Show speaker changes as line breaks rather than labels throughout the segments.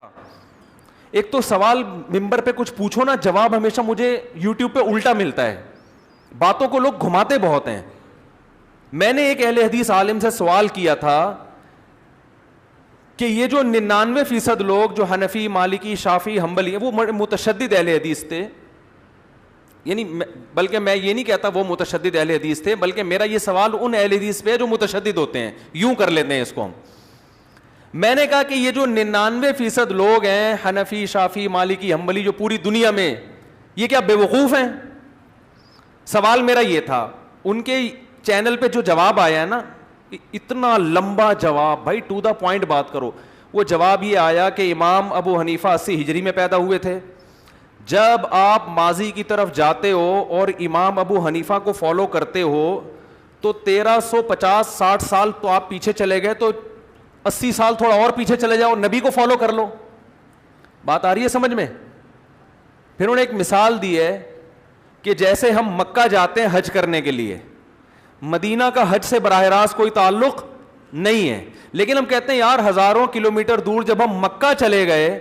ایک تو سوال ممبر پہ کچھ پوچھو نا, جواب ہمیشہ مجھے یوٹیوب پہ الٹا ملتا ہے, باتوں کو لوگ گھماتے بہت ہیں. میں نے ایک اہل حدیث عالم سے سوال کیا تھا کہ یہ جو 99% لوگ جو حنفی, مالکی, شافعی, حنبلی ہیں وہ متشدد اہل حدیث تھے, یعنی بلکہ میں یہ نہیں کہتا وہ متشدد اہل حدیث تھے, بلکہ میرا یہ سوال ان اہل حدیث پہ جو متشدد ہوتے ہیں, یوں کر لیتے ہیں اس کو ہم. میں نے کہا کہ یہ جو 99% لوگ ہیں حنفی, شافعی, مالکی, حنبلی جو پوری دنیا میں, یہ کیا بے وقوف ہیں؟ سوال میرا یہ تھا. ان کے چینل پہ جو جواب آیا ہے نا, اتنا لمبا جواب, بھائی ٹو دا پوائنٹ بات کرو. وہ جواب یہ آیا کہ امام ابو حنیفہ 80 ہجری میں پیدا ہوئے تھے. جب آپ ماضی کی طرف جاتے ہو اور امام ابو حنیفہ کو فالو کرتے ہو تو 1350-60 سال تو آپ پیچھے چلے گئے, تو 80 سال تھوڑا اور پیچھے چلے جاؤ, نبی کو فالو کر لو. بات آ رہی ہے سمجھ میں؟ پھر انہوں نے ایک مثال دی ہے کہ جیسے ہم مکہ جاتے ہیں حج کرنے کے لیے, مدینہ کا حج سے براہ راست کوئی تعلق نہیں ہے, لیکن ہم کہتے ہیں یار ہزاروں کلومیٹر دور جب ہم مکہ چلے گئے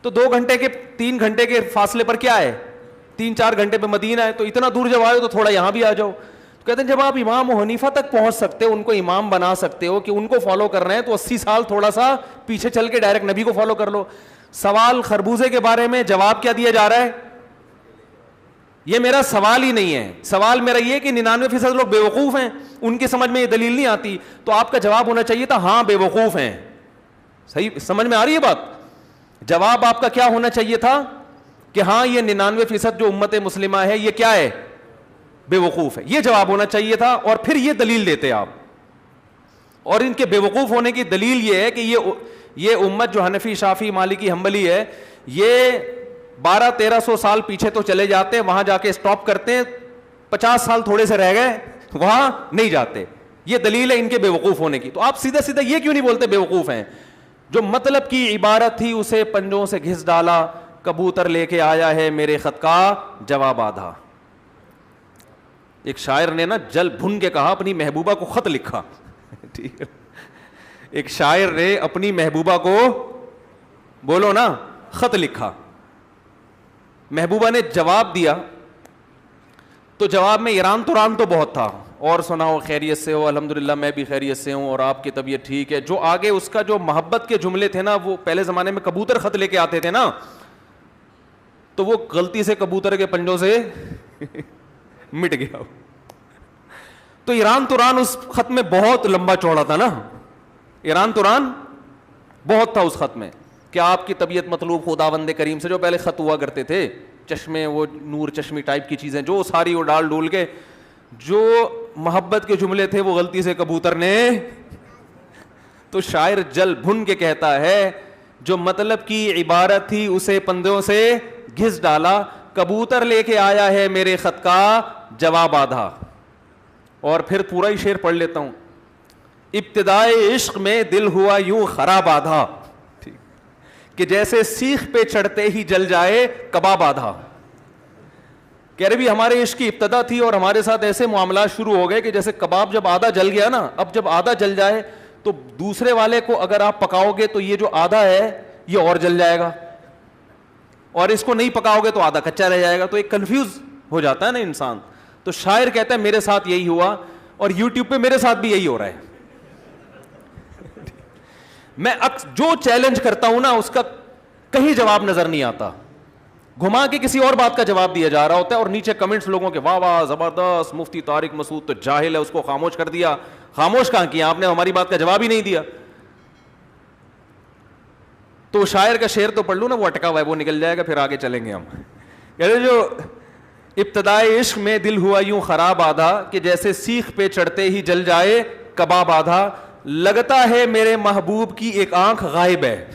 تو 2 گھنٹے کے 3 گھنٹے کے فاصلے پر کیا ہے, 3-4 گھنٹے پہ مدینہ ہے, تو اتنا دور جب آئے تو تھوڑا یہاں بھی آ جاؤ. تو کہتے ہیں جب آپ امام حنیفہ تک پہنچ سکتے ہو, ان کو امام بنا سکتے ہو کہ ان کو فالو کر رہے ہیں, تو 80 سال تھوڑا سا پیچھے چل کے ڈائریکٹ نبی کو فالو کر لو. سوال خربوزے کے بارے میں, جواب کیا دیا جا رہا ہے؟ یہ میرا سوال ہی نہیں ہے. سوال میرا یہ کہ 99% لوگ بے وقوف ہیں, ان کی سمجھ میں یہ دلیل نہیں آتی. تو آپ کا جواب ہونا چاہیے تھا ہاں بے وقوف ہیں. صحیح سمجھ میں آ رہی ہے بات؟ جواب آپ کا کیا ہونا چاہیے تھا کہ ہاں یہ 99% جو امت مسلمہ ہے یہ کیا ہے, بے وقوف ہے. یہ جواب ہونا چاہیے تھا, اور پھر یہ دلیل دیتے آپ. اور ان کے بے وقوف ہونے کی دلیل یہ ہے کہ یہ امت جو حنفی, شافعی, مالکی, حنبلی ہے, یہ 1200-1300 سال پیچھے تو چلے جاتے ہیں, وہاں جا کے اسٹاپ کرتے ہیں, 50 سال تھوڑے سے رہ گئے, وہاں نہیں جاتے. یہ دلیل ہے ان کے بے وقوف ہونے کی. تو آپ سیدھا سیدھا یہ کیوں نہیں بولتے بے وقوف ہیں؟ جو مطلب کی عبارت تھی اسے پنجوں سے گھس ڈالا, کبوتر لے کے آیا ہے میرے خط کا جواب آدھا. ایک شاعر نے نا جل بھن کے کہا اپنی محبوبہ کو خط لکھا. ٹھیک ہے, ایک شاعر نے اپنی محبوبہ کو, بولو نا, خط لکھا. محبوبہ نے جواب دیا, تو جواب میں ایران تو بہت تھا, اور سناؤ خیریت سے ہو؟ الحمدللہ میں بھی خیریت سے ہوں, اور آپ کی طبیعت ٹھیک ہے. جو آگے اس کا جو محبت کے جملے تھے نا, وہ پہلے زمانے میں کبوتر خط لے کے آتے تھے نا, تو وہ غلطی سے کبوتر کے پنجوں سے مٹ گیا. تو ایران اس خط میں بہت لمبا چوڑا تھا نا, ایران بہت تھا اس خط میں, کہ آپ کی طبیعت مطلوب خداوند کریم سے. جو پہلے خط ہوا کرتے تھے چشمے, وہ نور چشمی ٹائپ کی چیزیں, جو ساری وہ ڈول کے جو محبت کے جملے تھے وہ غلطی سے کبوتر نے. تو شاعر جل بھن کے کہتا ہے جو مطلب کی عبارت تھی اسے پندوں سے گھس ڈالا, کبوتر لے کے آیا ہے میرے خط کا جواب آدھا. اور پھر پورا ہی شعر پڑھ لیتا ہوں. ابتدائے عشق میں دل ہوا یوں خراب آدھا, کہ جیسے سیخ پہ چڑھتے ہی جل جائے کباب آدھا. کہہ رہے بھی ہمارے عشق کی ابتدا تھی اور ہمارے ساتھ ایسے معاملات شروع ہو گئے کہ جیسے کباب جب آدھا جل گیا نا, اب جب آدھا جل جائے تو دوسرے والے کو اگر آپ پکاؤ گے تو یہ جو آدھا ہے یہ اور جل جائے گا, اور اس کو نہیں پکاؤ گے تو آدھا کچا رہ جائے گا. تو ایک کنفیوز ہو جاتا ہے نا انسان. تو شاعر کہتا ہے میرے ساتھ یہی ہوا, اور یوٹیوب پہ میرے ساتھ بھی یہی ہو رہا ہے. میں جو چیلنج کرتا ہوں نا اس کا کہیں جواب نظر نہیں آتا, گھما کے کسی اور بات کا جواب دیا جا رہا ہوتا ہے, اور نیچے کمنٹس لوگوں کے واہ واہ زبردست, مفتی طارق مسعود تو جاہل ہے, اس کو خاموش کر دیا. خاموش کہاں کیا آپ نے, ہماری بات کا جواب ہی نہیں دیا. تو شاعر کا شعر تو پڑھ لوں نا, وہ اٹکا ہوا ہے, وہ نکل جائے گا, پھر آگے چلیں گے ہم. کہتے جو ابتدائے عشق میں دل ہوا یوں خراب آدھا, کہ جیسے سیخ پہ چڑھتے ہی جل جائے کباب آدھا. لگتا ہے میرے محبوب کی ایک آنکھ غائب ہے.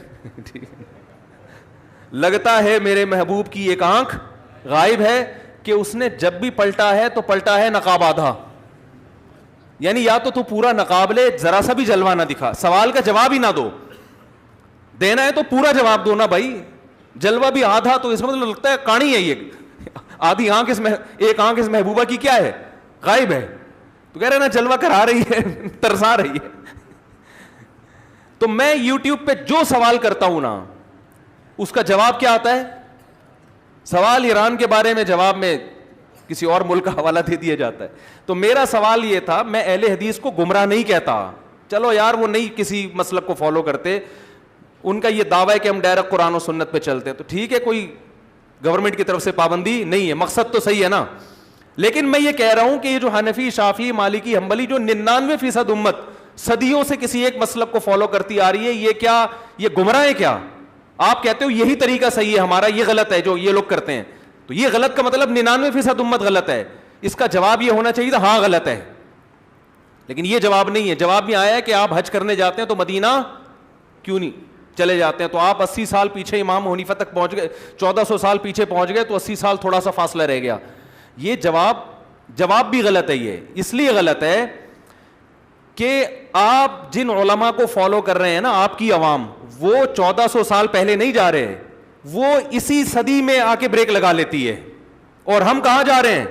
لگتا ہے میرے محبوب کی ایک آنکھ غائب ہے, کہ اس نے جب بھی پلٹا ہے تو پلٹا ہے نقاب آدھا. یعنی یا تو پورا نقاب لے, ذرا سا بھی جلوہ نہ دکھا, سوال کا جواب ہی نہ دو. دینا ہے تو پورا جواب دو نا بھائی, جلوہ بھی آدھا تو اس میں مطلب لگتا ہے کہانی ہے, یہ آدھی آنکھ ایک آنکھ اس محبوبہ کی کیا ہے, غائب ہے. تو کہہ رہے نا جلوہ کرا رہی ہے, ترسا رہی ہے. تو میں یوٹیوب پہ جو سوال کرتا ہوں نا, اس کا جواب کیا آتا ہے؟ سوال ایران کے بارے میں جواب میں کسی اور ملک کا حوالہ دے دیا جاتا ہے. تو میرا سوال یہ تھا, میں اہل حدیث کو گمراہ نہیں کہتا, چلو یار وہ نہیں کسی مسلک کو فالو کرتے, ان کا یہ دعویٰ ہے کہ ہم ڈائریکٹ قرآن و سنت پہ چلتے ہیں, تو ٹھیک ہے, کوئی گورنمنٹ کی طرف سے پابندی نہیں ہے, مقصد تو صحیح ہے نا. لیکن میں یہ کہہ رہا ہوں کہ یہ جو حنفی, شافعی, مالکی, حنبلی, جو 99% امت صدیوں سے کسی ایک مسلک کو فالو کرتی آ رہی ہے, یہ کیا, یہ گمراہ ہے کیا؟ آپ کہتے ہو یہی طریقہ صحیح ہے ہمارا, یہ غلط ہے جو یہ لوگ کرتے ہیں, تو یہ غلط کا مطلب 99% امت غلط ہے. اس کا جواب یہ ہونا چاہیے تھا ہاں غلط ہے, لیکن یہ جواب نہیں ہے. جواب یہ آیا ہے کہ آپ حج کرنے جاتے ہیں تو مدینہ کیوں نہیں چلے جاتے ہیں, تو آپ 80 سال پیچھے امام حنیفہ تک پہنچ گئے, 1400 سال پیچھے پہنچ گئے, تو 80 سال تھوڑا سا فاصلہ رہ گیا. یہ جواب بھی غلط ہے. یہ اس لیے غلط ہے کہ آپ جن علماء کو فالو کر رہے ہیں نا, آپ کی عوام, وہ 1400 سال پہلے نہیں جا رہے, وہ اسی صدی میں آ کے بریک لگا لیتی ہے. اور ہم کہاں جا رہے ہیں؟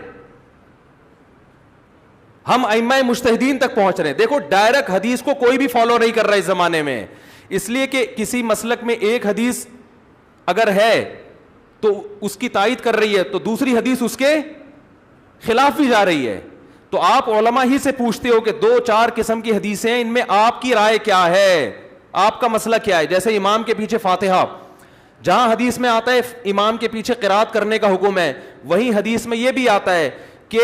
ہم ائمہ مجتہدین تک پہنچ رہے ہیں. دیکھو ڈائریکٹ حدیث کو کوئی بھی فالو نہیں کر رہا اس زمانے میں, اس لیے کہ کسی مسلک میں ایک حدیث اگر ہے تو اس کی تائید کر رہی ہے, تو دوسری حدیث اس کے خلاف بھی جا رہی ہے. تو آپ علماء ہی سے پوچھتے ہو کہ 2-4 قسم کی حدیثیں ہیں, ان میں آپ کی رائے کیا ہے, آپ کا مسئلہ کیا ہے؟ جیسے امام کے پیچھے فاتحہ, جہاں حدیث میں آتا ہے امام کے پیچھے قرات کرنے کا حکم ہے, وہیں حدیث میں یہ بھی آتا ہے کہ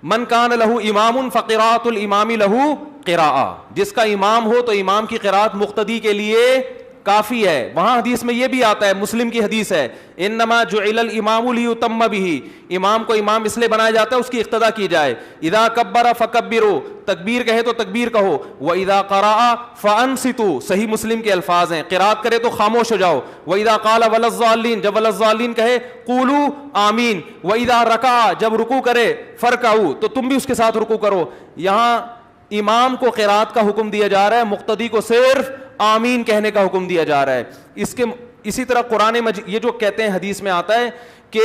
من کان لہ امام فقراءۃ الامام لہ قراءۃ, جس کا امام ہو تو امام کی قرات مقتدی کے لیے کافی ہے. وہاں حدیث میں یہ بھی آتا ہے, مسلم کی حدیث ہے, انما جعل الامام لیتم بہ, امام کو امام اس لیے بنایا جاتا ہے اس کی اقتدا کی جائے. اذا کبر فکبروا, تکبیر کہے تو تکبیر کہو, واذا قرأ فانصتوا, صحیح مسلم کے الفاظ ہیں, قرات کرے تو خاموش ہو جاؤ. واذا قال ولا الضالین, جب ولا الضالین کہے قولوا آمین. واذا رکع, جب رکوع کرے فرکعوا, تو تم بھی اس کے ساتھ رکوع کرو. یہاں امام کو قرات کا حکم دیا جا رہا ہے, مقتدی کو صرف آمین کہنے کا حکم دیا جا رہا ہے. اسی طرح قرآن مجید, یہ جو کہتے ہیں حدیث میں آتا ہے کہ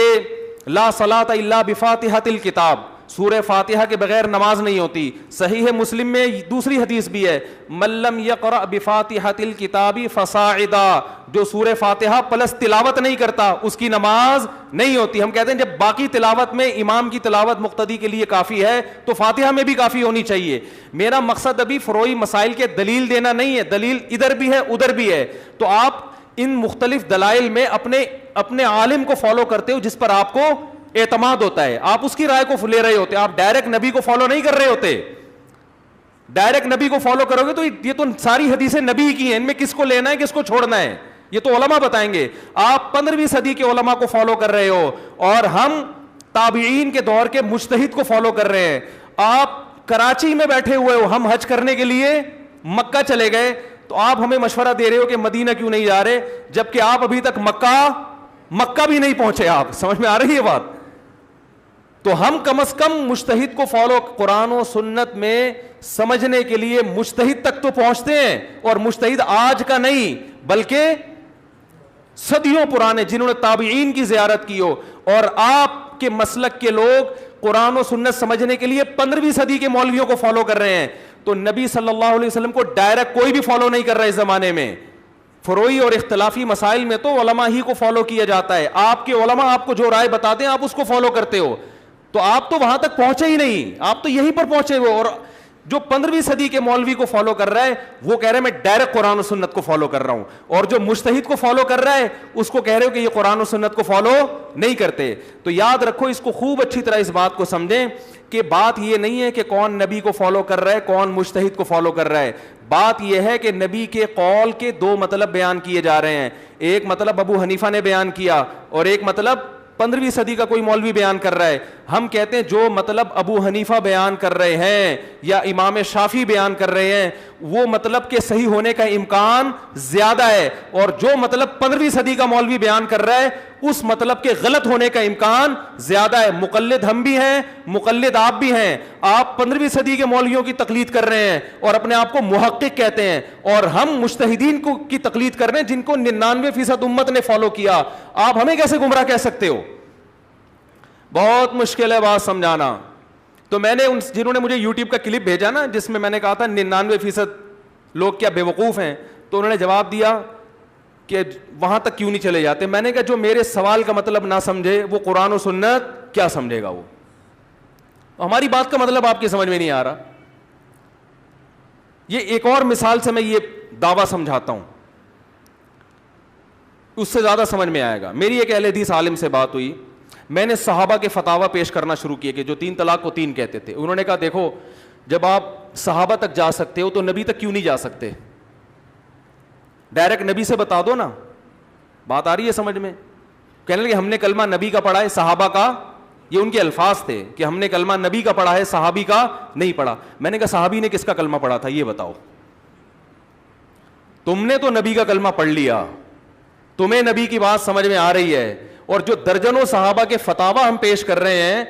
لا صلاۃ الا بفاتحۃ الکتاب, سورہ فاتحہ کے بغیر نماز نہیں ہوتی. صحیح مسلم میں دوسری حدیث بھی ہے, من لم یقرأ بفاتحۃ الکتاب فصاعدا, جو سورہ فاتحہ پلس تلاوت نہیں کرتا اس کی نماز نہیں ہوتی. ہم کہتے ہیں جب باقی تلاوت میں امام کی تلاوت مقتدی کے لیے کافی ہے تو فاتحہ میں بھی کافی ہونی چاہیے. میرا مقصد ابھی فروعی مسائل کے دلیل دینا نہیں ہے, دلیل ادھر بھی ہے ادھر بھی ہے, تو آپ ان مختلف دلائل میں اپنے عالم کو فالو کرتے ہو جس پر آپ کو اعتماد ہوتا ہے, آپ اس کی رائے کو لے رہے ہوتے, آپ ڈائریکٹ نبی کو فالو نہیں کر رہے ہوتے. ڈائریکٹ نبی کو فالو کرو گے تو یہ تو ساری حدیثیں نبی کی ہیں, ان میں کس کو لینا ہے کس کو چھوڑنا ہے یہ تو علماء بتائیں گے. آپ 15ویں صدی کے علماء کو فالو کر رہے ہو اور ہم تابعین کے دور کے مجتہد کو فالو کر رہے ہیں. آپ کراچی میں بیٹھے ہوئے ہو, ہم حج کرنے کے لیے مکہ چلے گئے, تو آپ ہمیں مشورہ دے رہے ہو کہ مدینہ کیوں نہیں جا رہے, جبکہ آپ ابھی تک مکہ بھی نہیں پہنچے. آپ سمجھ میں آ رہی ہے بات؟ تو ہم کم از کم مجتہد کو فالو, قرآن و سنت میں سمجھنے کے لیے مجتہد تک تو پہنچتے ہیں, اور مجتہد آج کا نہیں بلکہ صدیوں پرانے, جنہوں نے تابعین کی زیارت کی ہو. اور آپ کے مسلک کے لوگ قرآن و سنت سمجھنے کے لیے 15ویں صدی کے مولویوں کو فالو کر رہے ہیں. تو نبی صلی اللہ علیہ وسلم کو ڈائریکٹ کوئی بھی فالو نہیں کر رہا اس زمانے میں. فروعی اور اختلافی مسائل میں تو علماء ہی کو فالو کیا جاتا ہے. آپ کے علماء آپ کو جو رائے بتاتے ہیں آپ اس کو فالو کرتے ہو, تو آپ تو وہاں تک پہنچے ہی نہیں, آپ تو یہیں پر پہنچے ہوئے. اور جو 15ویں صدی کے مولوی کو فالو کر رہا ہے وہ کہہ رہے ہیں میں ڈائریکٹ قرآن و سنت کو فالو کر رہا ہوں, اور جو مجتہد کو فالو کر رہا ہے اس کو کہہ رہے ہو کہ یہ قرآن و سنت کو فالو نہیں کرتے. تو یاد رکھو, اس کو خوب اچھی طرح اس بات کو سمجھیں کہ بات یہ نہیں ہے کہ کون نبی کو فالو کر رہا ہے کون مجتہد کو فالو کر رہا ہے. بات یہ ہے کہ نبی کے قول کے 2 مطلب بیان کیے جا رہے ہیں. ایک مطلب ابو حنیفہ نے بیان کیا, اور ایک مطلب 15ویں صدی کا کوئی مولوی بیان کر رہا ہے. ہم کہتے ہیں جو مطلب ابو حنیفہ بیان کر رہے ہیں یا امام شافعی بیان کر رہے ہیں وہ مطلب کے صحیح ہونے کا امکان زیادہ ہے, اور جو مطلب 15ویں صدی کا مولوی بیان کر رہا ہے اس مطلب کے غلط ہونے کا امکان زیادہ ہے. مقلد ہم بھی ہیں, مقلد آپ بھی ہیں. آپ 15ویں صدی کے مولویوں کی تقلید کر رہے ہیں اور اپنے آپ کو محقق کہتے ہیں, اور ہم مجتہدین کی تقلید کر رہے ہیں جن کو 99% امت نے فالو کیا. آپ ہمیں کیسے گمراہ کہہ سکتے ہو؟ بہت مشکل ہے بات سمجھانا. تو میں نے جنہوں نے مجھے یوٹیوب کا کلپ بھیجا نا جس میں میں نے کہا تھا 99% لوگ کیا بے وقوف ہیں, تو انہوں نے جواب دیا کہ وہاں تک کیوں نہیں چلے جاتے. میں نے کہا جو میرے سوال کا مطلب نہ سمجھے وہ قرآن و سنت کیا سمجھے گا. وہ ہماری بات کا مطلب آپ کی سمجھ میں نہیں آ رہا. یہ ایک اور مثال سے میں یہ دعویٰ سمجھاتا ہوں, اس سے زیادہ سمجھ میں آئے گا. میری ایک اہل حدیث عالم سے بات ہوئی, میں نے صحابہ کے فتاویٰ پیش کرنا شروع کیے کہ جو 3 طلاق کو 3 کہتے تھے. انہوں نے کہا دیکھو جب آپ صحابہ تک جا سکتے ہو تو نبی تک کیوں نہیں جا سکتے, ڈائریکٹ نبی سے بتا دو نا. بات آ رہی ہے سمجھ میں؟ کہنے لگے ہم نے کلمہ نبی کا پڑھا ہے صحابہ کا, یہ ان کے الفاظ تھے کہ ہم نے کلمہ نبی کا پڑھا ہے صحابی کا نہیں پڑھا. میں نے کہا صحابی نے کس کا کلمہ پڑھا تھا یہ بتاؤ. تم نے تو نبی کا کلمہ پڑھ لیا, تمہیں نبی کی بات سمجھ میں آ رہی ہے, اور جو درجنوں صحابہ کے فتاویٰ ہم پیش کر رہے ہیں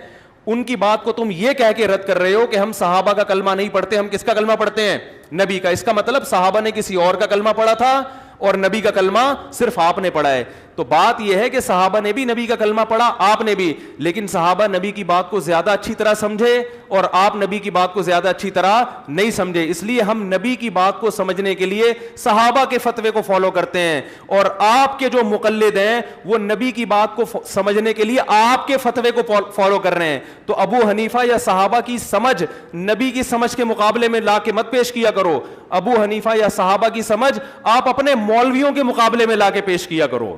ان کی بات کو تم یہ کہہ کے رد کر رہے ہو کہ ہم صحابہ کا کلمہ نہیں پڑھتے, ہم کس کا کلمہ پڑھتے ہیں؟ نبی کا. اس کا مطلب صحابہ نے کسی اور کا کلمہ پڑھا تھا اور نبی کا کلمہ صرف آپ نے پڑھا ہے. تو بات یہ ہے کہ صحابہ نے بھی نبی کا کلمہ پڑھا, آپ نے بھی, لیکن صحابہ نبی کی بات کو زیادہ اچھی طرح سمجھے اور آپ نبی کی بات کو زیادہ اچھی طرح نہیں سمجھے. اس لیے ہم نبی کی بات کو سمجھنے کے لیے صحابہ کے فتوے کو فالو کرتے ہیں, اور آپ کے جو مقلد ہیں وہ نبی کی بات کو سمجھنے کے لیے آپ کے فتوے کو فالو کر رہے ہیں. تو ابو حنیفہ یا صحابہ کی سمجھ نبی کی سمجھ کے مقابلے میں لا کے مت پیش کیا کرو. ابو حنیفہ یا صحابہ کی سمجھ آپ اپنے مولویوں کے مقابلے میں لا کے پیش کیا کرو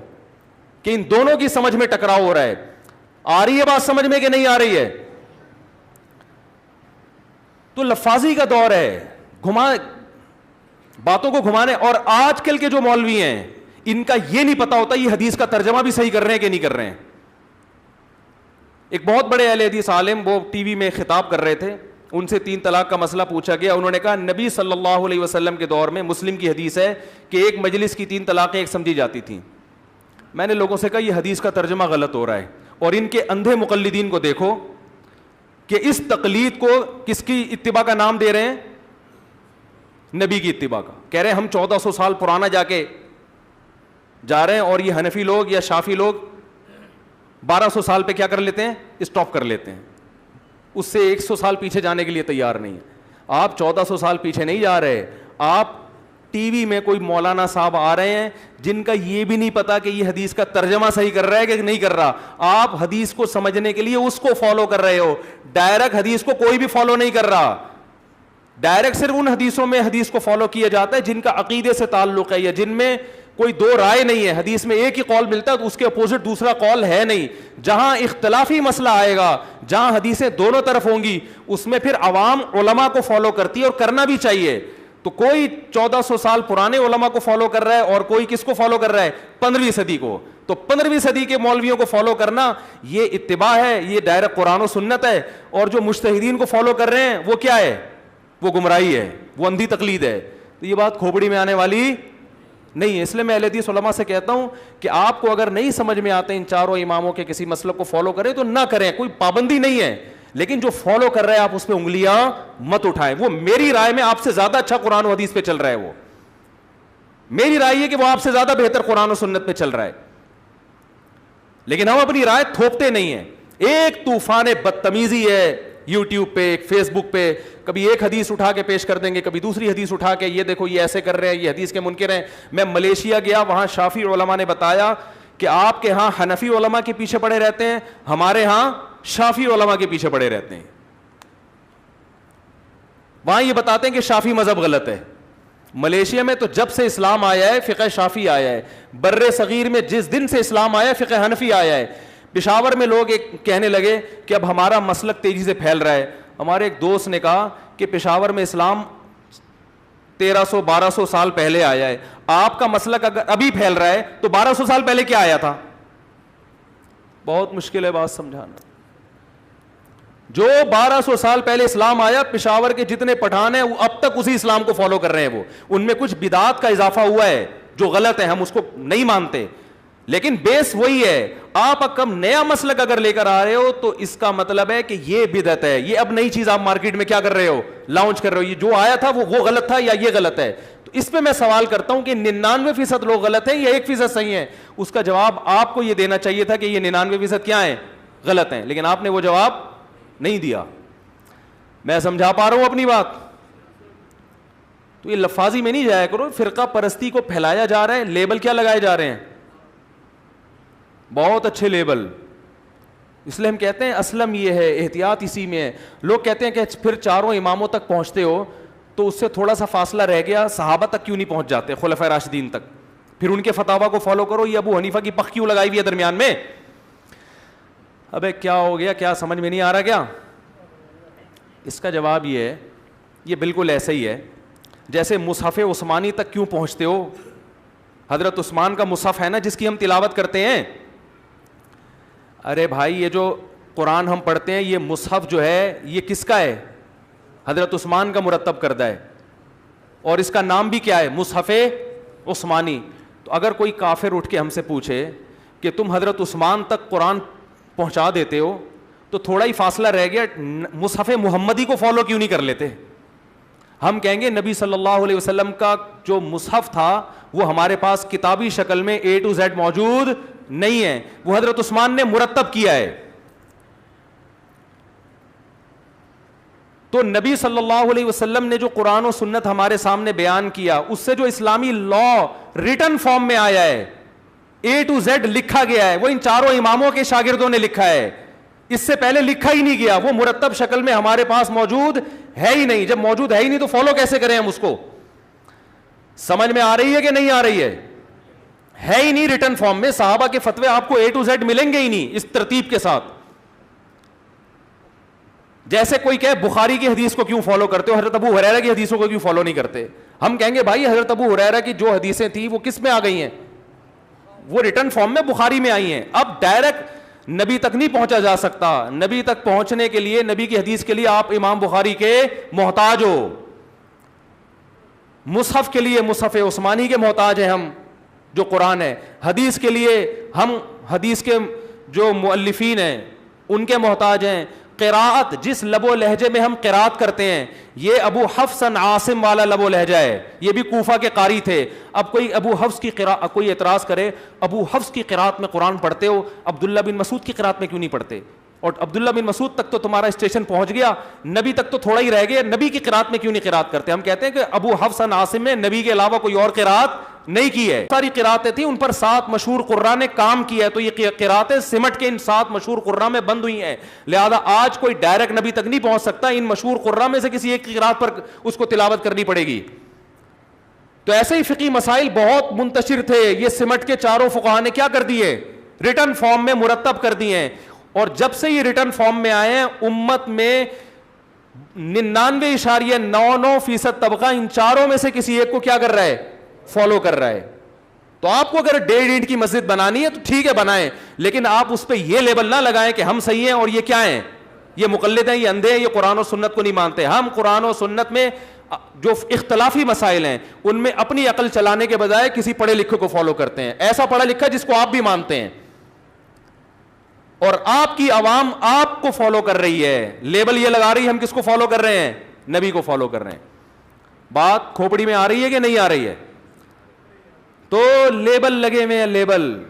کہ ان دونوں کی سمجھ میں ٹکراؤ ہو رہا ہے. آ رہی ہے بات سمجھ میں کہ نہیں آ رہی ہے؟ تو لفاظی کا دور ہے, باتوں کو گھمانے. اور آج کل کے جو مولوی ہیں ان کا یہ نہیں پتا ہوتا یہ حدیث کا ترجمہ بھی صحیح کر رہے ہیں کہ نہیں کر رہے ہیں. ایک بہت بڑے اہل حدیث عالم وہ ٹی وی میں خطاب کر رہے تھے, ان سے 3 طلاق کا مسئلہ پوچھا گیا. انہوں نے کہا نبی صلی اللہ علیہ وسلم کے دور میں, مسلم کی حدیث ہے, کہ ایک مجلس کی 3 طلاقیں ایک سمجھی جاتی تھیں. میں نے لوگوں سے کہا یہ حدیث کا ترجمہ غلط ہو رہا ہے, اور ان کے اندھے مقلدین کو دیکھو کہ اس تقلید کو کس کی اتباع کا نام دے رہے ہیں؟ نبی کی اتباع کا. کہہ رہے ہیں ہم 1400 سال پرانا جا رہے ہیں, اور یہ حنفی لوگ یا شافی لوگ 1200 سال پہ کیا کر لیتے ہیں؟ اسٹاپ کر لیتے ہیں, اس سے 100 سال پیچھے جانے کے لیے تیار نہیں ہے. آپ 1400 سال پیچھے نہیں جا رہے, آپ ٹی وی میں کوئی مولانا صاحب آ رہے ہیں جن کا یہ بھی نہیں پتا کہ یہ حدیث کا ترجمہ صحیح کر رہا ہے کہ نہیں کر رہا. آپ حدیث کو سمجھنے کے لیے اس کو فالو کر رہے ہو, ڈائریکٹ حدیث کو کوئی بھی فالو نہیں کر رہا. ڈائریکٹ صرف ان حدیثوں میں حدیث کو فالو کیا جاتا ہے جن کا عقیدے سے تعلق ہے یا جن میں کوئی 2 رائے نہیں ہے. حدیث میں ایک ہی قول ملتا ہے تو اس کے اپوزٹ دوسرا قول ہے نہیں. جہاں اختلافی مسئلہ آئے گا, جہاں حدیثیں دونوں طرف ہوں گی, اس میں پھر عوام علماء کو فالو کرتی ہے, اور کرنا بھی چاہیے. تو کوئی 1400 سال پرانے علماء کو فالو کر رہا ہے اور کوئی کس کو فالو کر رہا ہے؟ 15ویں صدی کو. تو 15ویں صدی کے مولویوں کو فالو کرنا یہ اتباع ہے, یہ ڈائریکٹ قرآن و سنت ہے. اور جو مجتہدین کو فالو کر رہے ہیں وہ کیا ہے؟ وہ گمراہی ہے, وہ اندھی تقلید ہے. تو یہ بات کھوپڑی میں آنے والی نہیں ہے. اس لیے میں اہل حدیث علماء سے کہتا ہوں کہ آپ کو اگر نہیں سمجھ میں آتے ان چاروں اماموں کے کسی مسلک کو فالو کریں تو نہ کریں, کوئی پابندی نہیں ہے, لیکن جو فالو کر رہے ہیں آپ اس پہ انگلیاں مت اٹھائیں. وہ میری رائے میں آپ سے زیادہ اچھا قرآن و حدیث پہ چل رہا ہے, وہ میری رائے ہے کہ وہ آپ سے زیادہ بہتر قرآن و سنت پہ چل رہا ہے, لیکن ہم اپنی رائے تھوپتے نہیں ہیں. ایک طوفان بدتمیزی ہے یوٹیوب پہ, فیس بک پہ, کبھی ایک حدیث اٹھا کے پیش کر دیں گے, کبھی دوسری حدیث اٹھا کے یہ دیکھو یہ ایسے کر رہے ہیں, یہ حدیث کے منکر ہیں. میں ملیشیا گیا, وہاں شافی علماء نے بتایا کہ آپ کے ہاں حنفی علماء کے پیچھے پڑے رہتے ہیں, ہمارے ہاں شافی علماء کے پیچھے پڑے رہتے ہیں. وہاں یہ بتاتے ہیں کہ شافی مذہب غلط ہے. ملیشیا میں تو جب سے اسلام آیا ہے فقہ شافی آیا ہے, بر صغیر میں جس دن سے اسلام آیا ہے فقہ حنفی آیا ہے. پشاور میں لوگ ایک کہنے لگے کہ اب ہمارا مسلک تیزی سے پھیل رہا ہے. ہمارے ایک دوست نے کہا کہ پشاور میں اسلام 1300-1200 سال پہلے آیا ہے, آپ کا مسلک اگر ابھی پھیل رہا ہے تو 1200 سال پہلے کیا آیا تھا؟ بہت مشکل ہے بات سمجھانا. جو 1200 سال پہلے اسلام آیا, پشاور کے جتنے پٹھان ہیں وہ اب تک اسی اسلام کو فالو کر رہے ہیں. وہ ان میں کچھ بدعات کا اضافہ ہوا ہے جو غلط ہے, ہم اس کو نہیں مانتے, لیکن بیس وہی ہے. آپ کم نیا مسلک اگر لے کر آ رہے ہو تو اس کا مطلب ہے کہ یہ بدعت ہے, یہ اب نئی چیز آپ مارکیٹ میں کیا کر رہے ہو؟ لانچ کر رہے ہو. یہ جو آیا تھا وہ غلط تھا یا یہ غلط ہے؟ تو اس پہ میں سوال کرتا ہوں کہ 99% لوگ غلط ہیں یا 1% صحیح ہیں؟ اس کا جواب آپ کو یہ دینا چاہیے تھا کہ یہ 99% کیا ہیں؟ غلط ہیں, لیکن آپ نے وہ جواب نہیں دیا. میں سمجھا پا رہا ہوں اپنی بات؟ تو یہ لفاظی میں نہیں جایا کرو, فرقہ پرستی کو پھیلایا جا رہا ہے, لیبل کیا لگائے جا رہے ہیں, بہت اچھے لیبل. اس لیے ہم کہتے ہیں اسلم یہ ہے, احتیاط اسی میں ہے. لوگ کہتے ہیں کہ پھر چاروں اماموں تک پہنچتے ہو تو اس سے تھوڑا سا فاصلہ رہ گیا, صحابہ تک کیوں نہیں پہنچ جاتے, خلفائے راشدین تک, پھر ان کے فتاوا کو فالو کرو, یہ ابو حنیفہ کی پخ کیوں لگائی ہوئی ہے درمیان میں. ابے کیا ہو گیا, کیا سمجھ میں نہیں آ رہا کیا؟ اس کا جواب یہ ہے, یہ بالکل ایسا ہی ہے جیسے مصحف عثمانی تک کیوں پہنچتے ہو. حضرت عثمان کا مصحف ہے نا جس کی ہم تلاوت کرتے ہیں. ارے بھائی یہ جو قرآن ہم پڑھتے ہیں یہ مصحف جو ہے یہ کس کا ہے؟ حضرت عثمان کا مرتب کردہ ہے, اور اس کا نام بھی کیا ہے؟ مصحف عثمانی. تو اگر کوئی کافر اٹھ کے ہم سے پوچھے کہ تم حضرت عثمان تک قرآن پہنچا دیتے ہو تو تھوڑا ہی فاصلہ رہ گیا, مصحف محمدی کو فالو کیوں نہیں کر لیتے؟ ہم کہیں گے نبی صلی اللہ علیہ وسلم کا جو مصحف تھا وہ ہمارے پاس کتابی شکل میں A to Z موجود نہیں ہے, وہ حضرت عثمان نے مرتب کیا ہے. تو نبی صلی اللہ علیہ وسلم نے جو قرآن و سنت ہمارے سامنے بیان کیا اس سے جو اسلامی لا ریٹن فارم میں آیا ہے, A to Z لکھا گیا ہے, وہ ان چاروں اماموں کے شاگردوں نے لکھا ہے, اس سے پہلے لکھا ہی نہیں گیا, وہ مرتب شکل میں ہمارے پاس موجود ہے ہی نہیں. جب موجود ہے ہی نہیں تو فالو کیسے کریں ہم اس کو؟ سمجھ میں آ رہی ہے کہ نہیں آ رہی ہے ہی نہیں ریٹن فارم میں. صحابہ کے فتوے آپ کو A to Z ملیں گے ہی نہیں اس ترتیب کے ساتھ. جیسے کوئی کہے بخاری کی حدیث کو کیوں فالو کرتے ہو, حضرت ابو ہریرہ کی حدیثوں کو کیوں فالو نہیں کرتے؟ ہم کہیں گے بھائی حضرت ابو ہریرہ کی جو حدیثیں تھیں وہ کس میں آ گئی ہیں؟ وہ ریٹن فارم میں بخاری میں آئی ہیں. اب ڈائریکٹ نبی تک نہیں پہنچا جا سکتا. نبی تک پہنچنے کے لیے, نبی کی حدیث کے لیے آپ امام بخاری کے محتاج ہو, مصحف کے لیے مصحف عثمانی کے محتاج ہیں ہم جو قرآن ہے, حدیث کے لیے ہم حدیث کے جو مؤلفین ہیں ان کے محتاج ہیں. قراءت جس لب و لہجے میں ہم قراءت کرتے ہیں یہ ابو حفص عاصم والا لب و لہجہ ہے, یہ بھی کوفہ کے قاری تھے. اب کوئی ابو حفص کی قراءت, کوئی اعتراض کرے ابو حفص کی قراءت میں قرآن پڑھتے ہو, عبداللہ بن مسعود کی قراءت میں کیوں نہیں پڑھتے؟ اور عبداللہ بن مسعود تک تو تمہارا اسٹیشن پہنچ گیا, نبی تک تو تھوڑا ہی رہ گیا, نبی کی قراءت میں کیوں نہیں قراءت کرتے؟ ہم کہتے ہیں کہ ابو حفص عاصم نے نبی کے علاوہ کوئی اور قراءت نہیں کی ہے. ساری قراءتیں تھیں, ان پر 7 مشہور قراء نے کام کیا ہے, تو یہ قراءتیں سمٹ کے ان 7 مشہور قراء میں بند ہوئی ہیں. لہذا آج کوئی ڈائریکٹ نبی تک نہیں پہنچ سکتا, ان مشہور قراء میں سے کسی ایک قراءت پر اس کو تلاوت کرنی پڑے گی. تو ایسے ہی فقہی مسائل بہت منتشر تھے, یہ سمٹ کے چاروں فقہا نے کیا کر دیے؟ ریٹن فارم میں مرتب کر دیے ہیں. اور جب سے یہ ریٹن فارم میں آئے ہیں امت میں 99.99% طبقہ ان چاروں میں سے کسی ایک کو کیا کر رہا ہے؟ فالو کر رہا ہے. تو آپ کو اگر 1.5 اینٹ کی مسجد بنانی ہے تو ٹھیک ہے بنائیں, لیکن آپ اس پہ یہ لیبل نہ لگائیں کہ ہم صحیح ہیں اور یہ کیا ہیں, یہ مقلد ہیں, یہ اندھے ہیں, یہ قرآن و سنت کو نہیں مانتے. ہم قرآن و سنت میں جو اختلافی مسائل ہیں ان میں اپنی عقل چلانے کے بجائے کسی پڑھے لکھے کو فالو کرتے ہیں, ایسا پڑھا لکھا جس کو آپ بھی مانتے ہیں, اور آپ کی عوام آپ کو فالو کر رہی ہے. لیبل یہ لگا رہی ہے ہم کس کو فالو کر رہے ہیں؟ نبی کو فالو کر رہے ہیں. بات کھوپڑی میں آ رہی ہے کہ نہیں آ رہی ہے؟ تو لیبل لگے ہوئے ہیں, لیبل,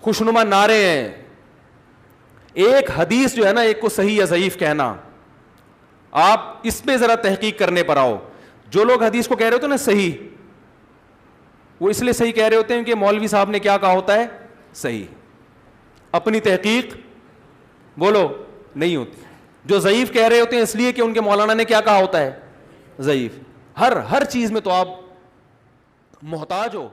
خوشنما نعرے ہیں. ایک حدیث جو ہے نا, ایک کو صحیح یا ضعیف کہنا, آپ اس پہ ذرا تحقیق کرنے پر آؤ. جو لوگ حدیث کو کہہ رہے ہوتے ہیں نا صحیح, وہ اس لیے صحیح کہہ رہے ہوتے ہیں کہ مولوی صاحب نے کیا کہا ہوتا ہے صحیح, اپنی تحقیق بولو نہیں ہوتی. جو ضعیف کہہ رہے ہوتے ہیں اس لیے کہ ان کے مولانا نے کیا کہا ہوتا ہے ضعیف. ہر چیز میں تو آپ محتاج ہو.